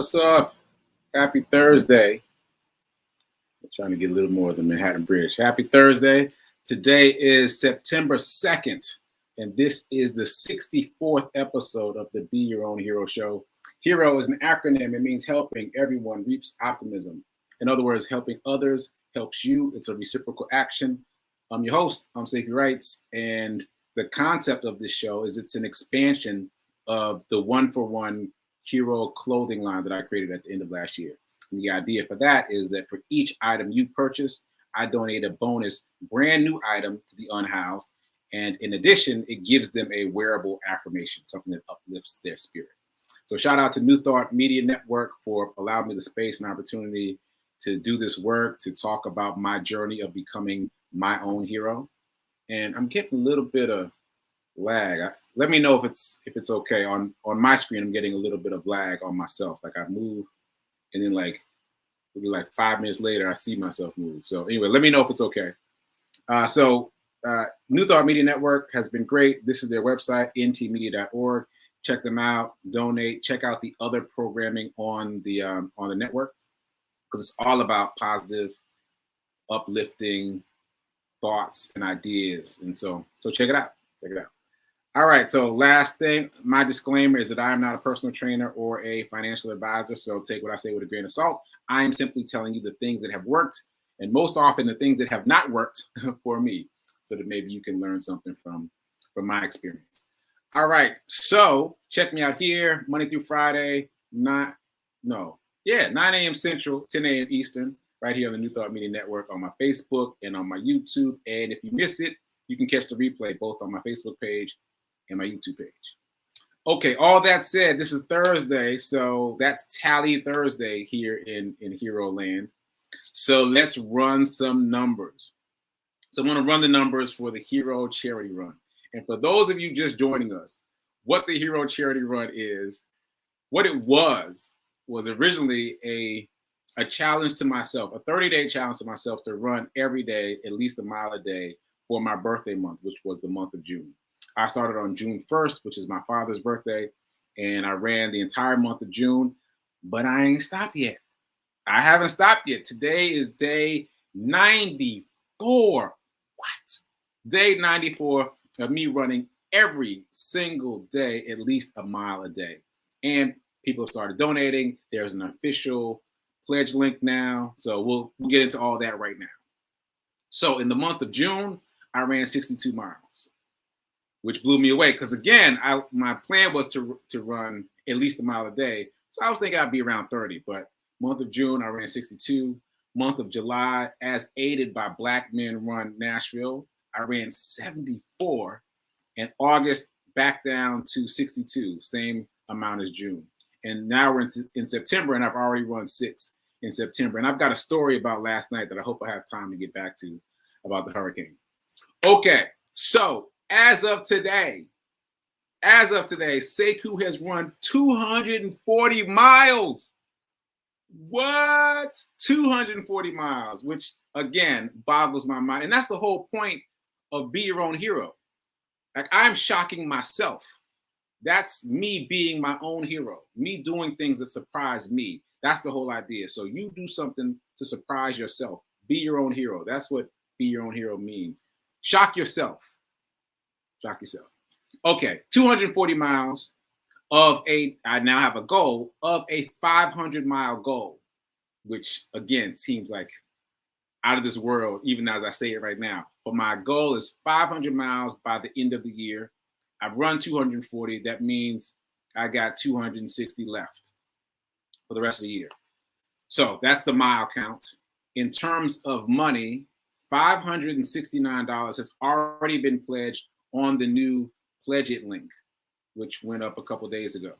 What's up? Happy Thursday. I'm trying to get a little more of the Manhattan Bridge. Happy Thursday. Today is September 2nd, and this is the 64th episode of the Be Your Own Hero show. HERO is an acronym. It means helping everyone reaps optimism. In other words, helping others helps you. It's a reciprocal action. I'm your host. I'm sekouwrites, and the concept of this show is it's an expansion of the one-for-one hero clothing line that I created at the end of last year. And the idea for that is that for each item you purchase, I donate a bonus brand new item to the unhoused. And in addition, it gives them a wearable affirmation, something that uplifts their spirit. So shout out to New Thought Media Network for allowing me the space and opportunity to do this work, to talk about my journey of becoming my own hero. And I'm getting a little bit of lag. Let me know if it's okay. On my screen, I'm getting a little bit of lag on myself. Like I move, and then maybe 5 minutes later, I see myself move. So anyway, let me know if it's okay. New Thought Media Network has been great. This is their website, ntmedia.org. Check them out, donate, check out the other programming on the network, because it's all about positive, uplifting thoughts and ideas. And so check it out. Check it out. All right. So last thing, my disclaimer is that I am not a personal trainer or a financial advisor. So take what I say with a grain of salt. I am simply telling you the things that have worked, and most often the things that have not worked for me, so that maybe you can learn something from my experience. All right. So check me out here Monday through Friday, 9 a.m. Central, 10 a.m. Eastern, right here on the New Thought Media Network, on my Facebook and on my YouTube. And if you miss it, you can catch the replay both on my Facebook page and my YouTube page. Okay, all that said, this is Thursday, so that's Tally Thursday here in Hero Land. So let's run some numbers. So I'm going to run the numbers for the Hero Charity Run. And for those of you just joining us, what the Hero Charity Run is, what it was originally a challenge to myself, a 30-day challenge to myself to run every day, at least a mile a day, for my birthday month, which was the month of June. I started on June 1st, which is my father's birthday, and I ran the entire month of June, but I ain't stopped yet. I haven't stopped yet. Today is day 94. What? Day 94 of me running every single day, at least a mile a day. And people have started donating. There's an official pledge link now. So we'll get into all that right now. So in the month of June, I ran 62 miles, which blew me away. Because again, my plan was to run at least a mile a day. So I was thinking I'd be around 30, but month of June, I ran 62. Month of July, as aided by Black Men Run Nashville, I ran 74. And August, back down to 62, same amount as June. And now we're in September, and I've already run 6 in September. And I've got a story about last night that I hope I have time to get back to about the hurricane. Okay, so as of today, Sekou has run 240 miles. What? 240 miles, which again boggles my mind. And that's the whole point of Be Your Own Hero. Like, I'm shocking myself. That's me being my own hero, me doing things that surprise me. That's the whole idea. So you do something to surprise yourself. Be your own hero. That's what Be Your Own Hero means. Shock yourself. Shock yourself. Okay, 240 miles I now have a goal of a 500-mile goal, which again seems like out of this world, even as I say it right now. But my goal is 500 miles by the end of the year. I've run 240. That means I got 260 left for the rest of the year. So that's the mile count. In terms of money, $569 has already been pledged on the new Pledge It link, which went up a couple days ago.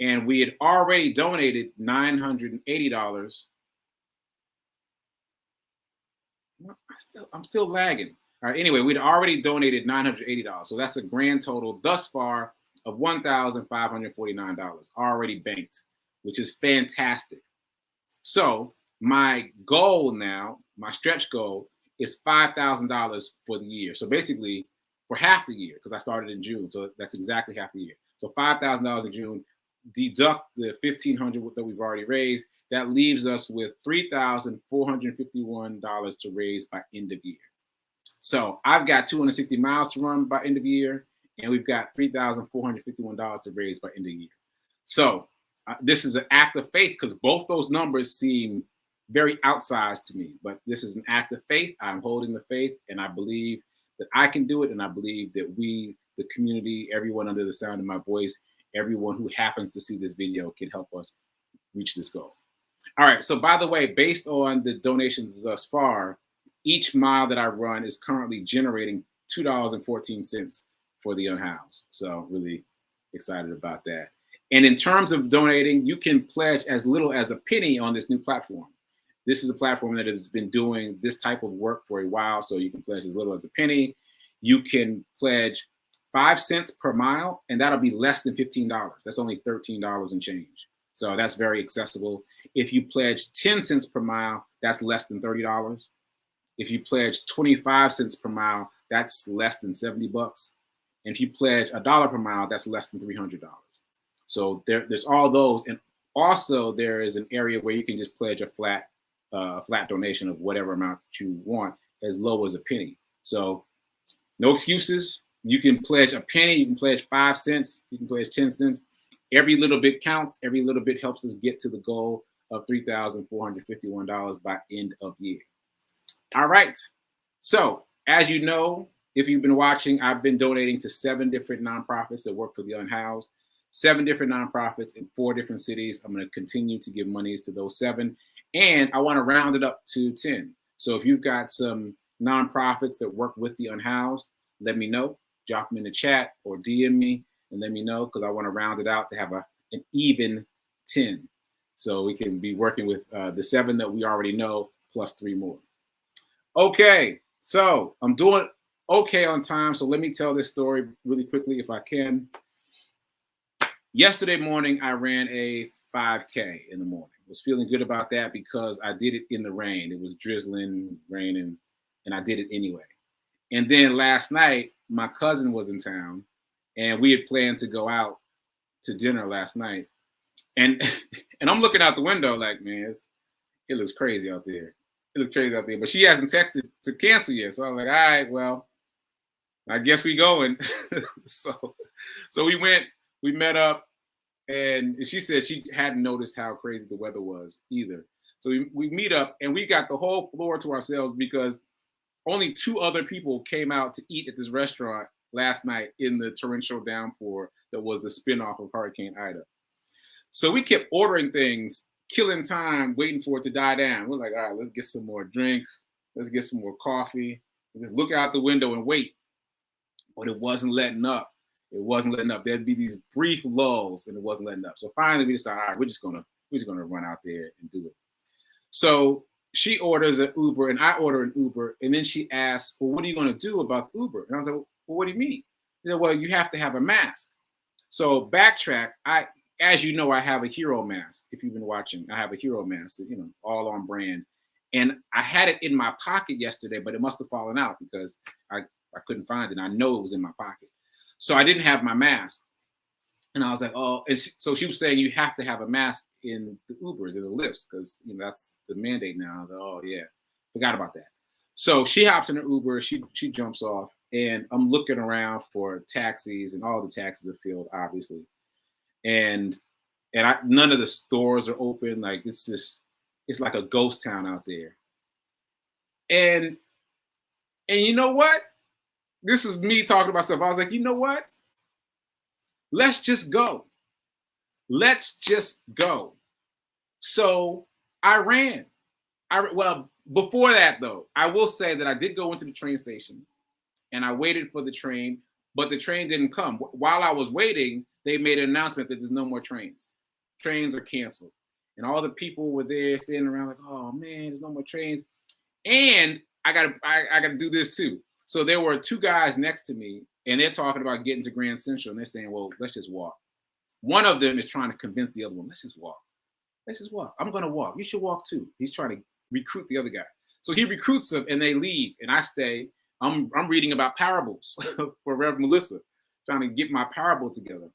And we had already donated $980. I'm still lagging. All right, anyway, we'd already donated $980. So that's a grand total thus far of $1,549 already banked, which is fantastic. So my goal now, my stretch goal, is $5,000 for the year. So basically for half the year, because I started in June. So that's exactly half the year. So $5,000 in June, deduct the $1,500 that we've already raised, that leaves us with $3,451 to raise by end of year. So I've got 260 miles to run by end of year, and we've got $3,451 to raise by end of year. So this is an act of faith, because both those numbers seem very outsized to me, but this is an act of faith. I'm holding the faith, and I believe that I can do it, and I believe that we, the community, everyone under the sound of my voice, everyone who happens to see this video can help us reach this goal. All right, so by the way, based on the donations thus far, each mile that I run is currently generating $2.14 for the unhoused. So really excited about that. And in terms of donating, you can pledge as little as a penny on this new platform. This is a platform that has been doing this type of work for a while, so you can pledge as little as a penny. You can pledge 5 cents per mile, and that'll be less than $15. That's only $13 and change. So that's very accessible. If you pledge 10 cents per mile, that's less than $30. If you pledge 25 cents per mile, that's less than 70 bucks. And if you pledge $1 per mile, that's less than $300. So there's all those. And also there is an area where you can just pledge a flat donation of whatever amount you want, as low as a penny. So no excuses. You can pledge a penny, you can pledge 5 cents, you can pledge 10 cents. Every little bit counts. Every little bit helps us get to the goal of $3,451 by end of year. All right. So as you know, if you've been watching, I've been donating to 7 different nonprofits that work for the unhoused, 7 different nonprofits in 4 different cities. I'm going to continue to give monies to those 7, and I want to round it up to 10. So if you've got some nonprofits that work with the unhoused, let me know. Drop them in the chat or DM me and let me know, because I want to round it out to have an even 10. So we can be working with the 7 that we already know plus 3 more. Okay, so I'm doing okay on time. So let me tell this story really quickly if I can. Yesterday morning, I ran a 5K in the morning. I was feeling good about that because I did it in the rain. It was drizzling, raining, and I did it anyway. And then last night, my cousin was in town, and we had planned to go out to dinner last night. And I'm looking out the window like, man, it looks crazy out there. It looks crazy out there. But she hasn't texted to cancel yet. So I was like, all right, well, I guess we going. So we met up, and she said she hadn't noticed how crazy the weather was either. So we meet up, and we got the whole floor to ourselves because only 2 other people came out to eat at this restaurant last night in the torrential downpour that was the spinoff of Hurricane Ida. So we kept ordering things, killing time, waiting for it to die down. We're like, all right, let's get some more drinks. Let's get some more coffee. Just look out the window and wait. But it wasn't letting up. It wasn't letting up. There'd be these brief lulls, and it wasn't letting up. So finally we decided, all right, we're just gonna run out there and do it. So she orders an Uber, and I order an Uber, and then she asks, well, what are you going to do about the Uber? And I was like, well, what do you mean? She said, well, you have to have a mask. So backtrack, as you know, I have a hero mask. If you've been watching, I have a hero mask, all on brand. And I had it in my pocket yesterday, but it must have fallen out because I couldn't find it. And I know it was in my pocket. So I didn't have my mask. And I was like, oh, and so she was saying you have to have a mask in the Ubers and the Lyfts because that's the mandate now. Like, oh yeah, forgot about that. So she hops in her Uber, she jumps off, and I'm looking around for taxis, and all the taxis are filled, obviously. And none of the stores are open. Like it's like a ghost town out there. And you know what? This is me talking about stuff. I was like, you know what? Let's just go. Let's just go. So I ran. Well, before that, though, I will say that I did go into the train station and I waited for the train, but the train didn't come. While I was waiting, they made an announcement that there's no more trains. Trains are canceled. And all the people were there standing around like, oh man, there's no more trains. And I gotta do this too. So there were 2 guys next to me, and they're talking about getting to Grand Central, and they're saying, well, let's just walk. One of them is trying to convince the other one, let's just walk. Let's just walk. I'm going to walk. You should walk too. He's trying to recruit the other guy. So he recruits them, and they leave, and I stay. I'm reading about parables for Reverend Melissa, trying to get my parable together.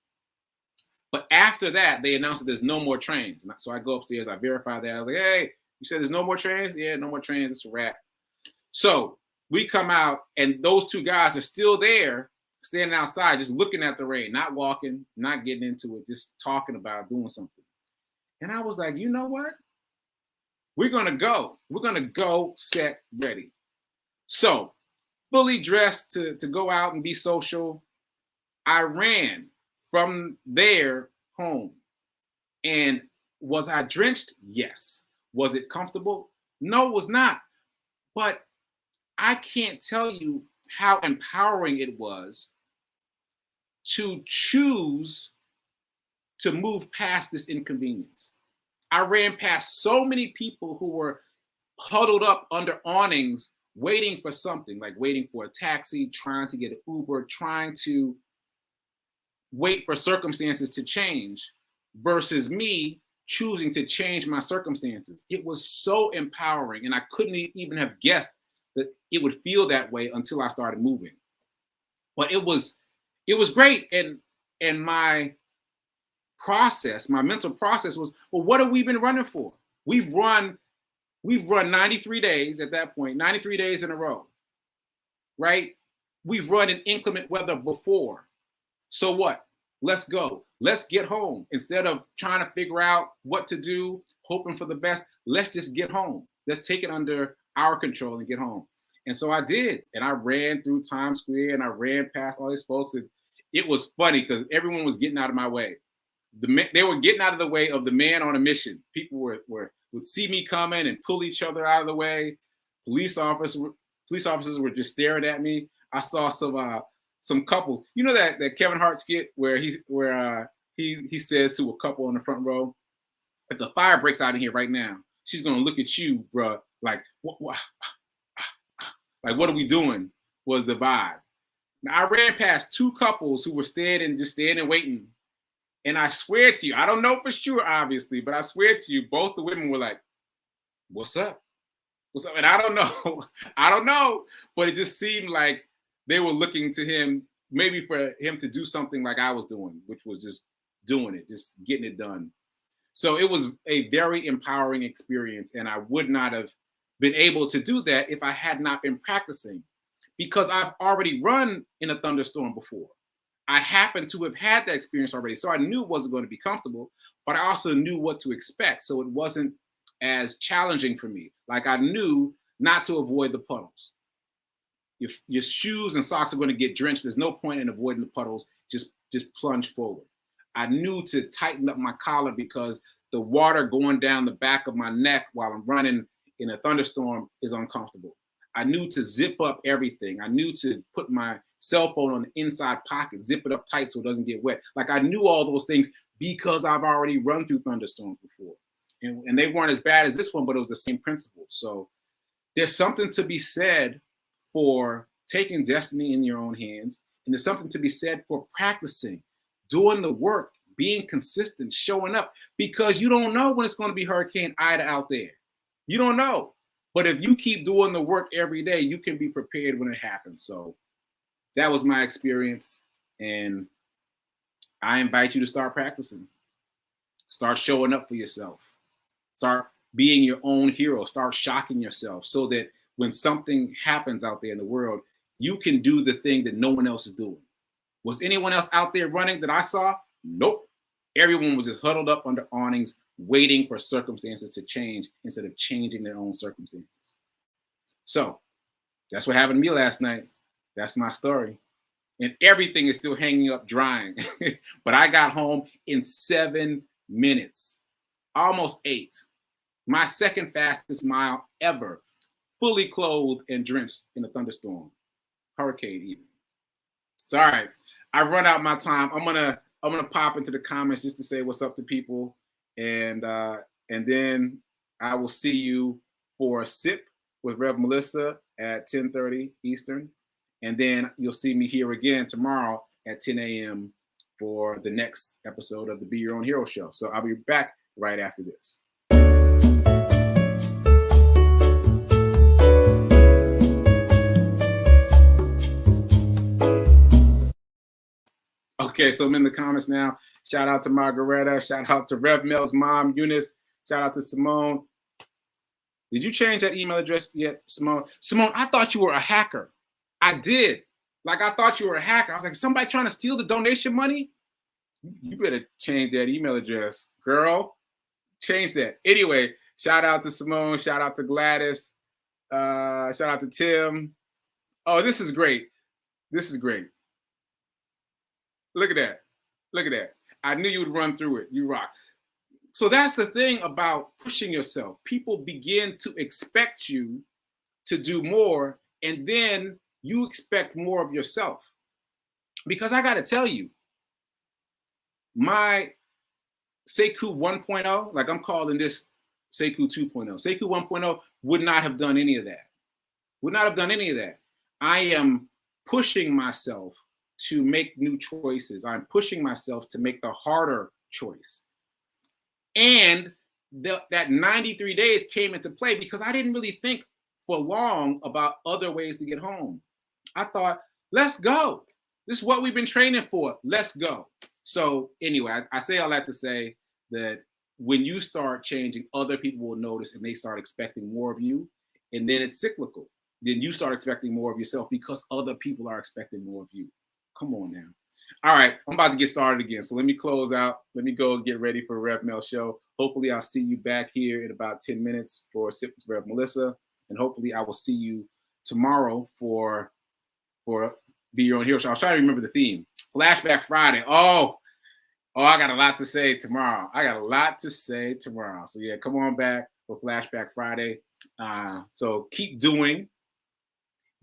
But after that, they announced that there's no more trains. So I go upstairs, I verify that. I was like, hey, you said there's no more trains? Yeah, no more trains. It's a wrap. So we come out, and those two guys are still there, standing outside, just looking at the rain, not walking, not getting into it, just talking about doing something. And I was like, you know what? We're going to go. We're going to go, set, ready. So fully dressed to go out and be social. I ran from there home. And was I drenched? Yes. Was it comfortable? No, it was not. But I can't tell you how empowering it was to choose to move past this inconvenience. I ran past so many people who were huddled up under awnings, waiting for something, like waiting for a taxi, trying to get an Uber, trying to wait for circumstances to change, versus me choosing to change my circumstances. It was so empowering, and I couldn't even have guessed that it would feel that way until I started moving. But it was great, and my process, my mental process was, well, what have we been running for? We've run 93 days at that point, 93 days in a row, right? We've run in inclement weather before. So what? Let's go. Let's get home. Instead of trying to figure out what to do, hoping for the best, let's just get home. Let's take it under our control and get home. And so I did. And I ran through Times Square, and I ran past all these folks. And it was funny because everyone was getting out of my way. They were getting out of the way of the man on a mission. People would see me coming and pull each other out of the way. Police officers were just staring at me. I saw some couples. You know that Kevin Hart skit where he says to a couple on the front row, if the fire breaks out in here right now, she's gonna look at you, bruh, like what like what are we doing? Was the vibe. Now I ran past two couples who were standing waiting. And I swear to you, I don't know for sure, obviously, but I swear to you, both the women were like, what's up? What's up? And I don't know, but it just seemed like they were looking to him, maybe for him to do something like I was doing, which was just doing it, just getting it done. So it was a very empowering experience, and I would not have been able to do that if I had not been practicing, because I've already run in a thunderstorm before. I happened to have had that experience already. So I knew it wasn't going to be comfortable, but I also knew what to expect. So it wasn't as challenging for me. Like I knew not to avoid the puddles. If your shoes and socks are going to get drenched, there's no point in avoiding the puddles. Just plunge forward. I knew to tighten up my collar because the water going down the back of my neck while I'm running in a thunderstorm is uncomfortable. I knew to zip up everything. I knew to put my cell phone on the inside pocket, zip it up tight so it doesn't get wet. Like I knew all those things because I've already run through thunderstorms before. And they weren't as bad as this one, but it was the same principle. So there's something to be said for taking destiny in your own hands. And there's something to be said for practicing, doing the work, being consistent, showing up, because you don't know when it's going to be Hurricane Ida out there. You don't know. But if you keep doing the work every day, you can be prepared when it happens. So that was my experience, and I invite you to start practicing. Start showing up for yourself. Start being your own hero. Start shocking yourself so that when something happens out there in the world, you can do the thing that no one else is doing. Was anyone else out there running that I saw? Nope. Everyone was just huddled up under awnings, waiting for circumstances to change instead of changing their own circumstances. So that's what happened to me last night. That's my story. And everything is still hanging up drying. But I got home in 7 minutes, almost 8. My second fastest mile ever, fully clothed and drenched in a thunderstorm, hurricane even. So, all right, I run out my time. I'm gonna pop into the comments just to say what's up to people, and then I will see you for a sip with Rev Melissa at 10:30 Eastern. And then you'll see me here again tomorrow at 10 a.m. for the next episode of the Be Your Own Hero Show. So I'll be back right after this. Okay, so I'm in the comments now. Shout out to Margaretta. Shout out to Rev Mel's mom, Eunice. Shout out to Simone. Did you change that email address yet, Simone? Simone, I thought you were a hacker. I did. Like, I thought you were a hacker. I was like, somebody trying to steal the donation money? You better change that email address. Girl, change that. Anyway, shout out to Simone. Shout out to Gladys. Shout out to Tim. Oh, this is great. This is great. Look at that. Look at that. I knew you would run through it. You rock. So that's the thing about pushing yourself. People begin to expect you to do more, and then you expect more of yourself. Because I got to tell you, my Sekou 1.0, like I'm calling this Sekou 2.0, Sekou 1.0 would not have done any of that. Would not have done any of that. I am pushing myself to make new choices. I'm pushing myself to make the harder choice. And that 93 days came into play because I didn't really think for long about other ways to get home. I thought, let's go. This is what we've been training for. Let's go. So anyway, I say all that to say that when you start changing, other people will notice and they start expecting more of you. And then it's cyclical. Then you start expecting more of yourself because other people are expecting more of you. Come on now. All right, I'm about to get started again. So let me close out. Let me go get ready for Rev Mel show. Hopefully I'll see you back here in about 10 minutes for Sip with Rev Melissa. And hopefully I will see you tomorrow for Be Your Own Hero show. I was trying to remember the theme. Flashback Friday. Oh, I got a lot to say tomorrow. So yeah, come on back for Flashback Friday. So keep doing.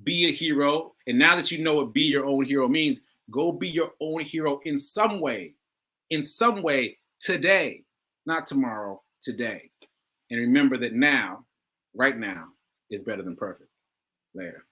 Be a hero. And now that you know what Be Your Own Hero means, go be your own hero in some way today, not tomorrow, today. And remember that now, right now, is better than perfect. Later.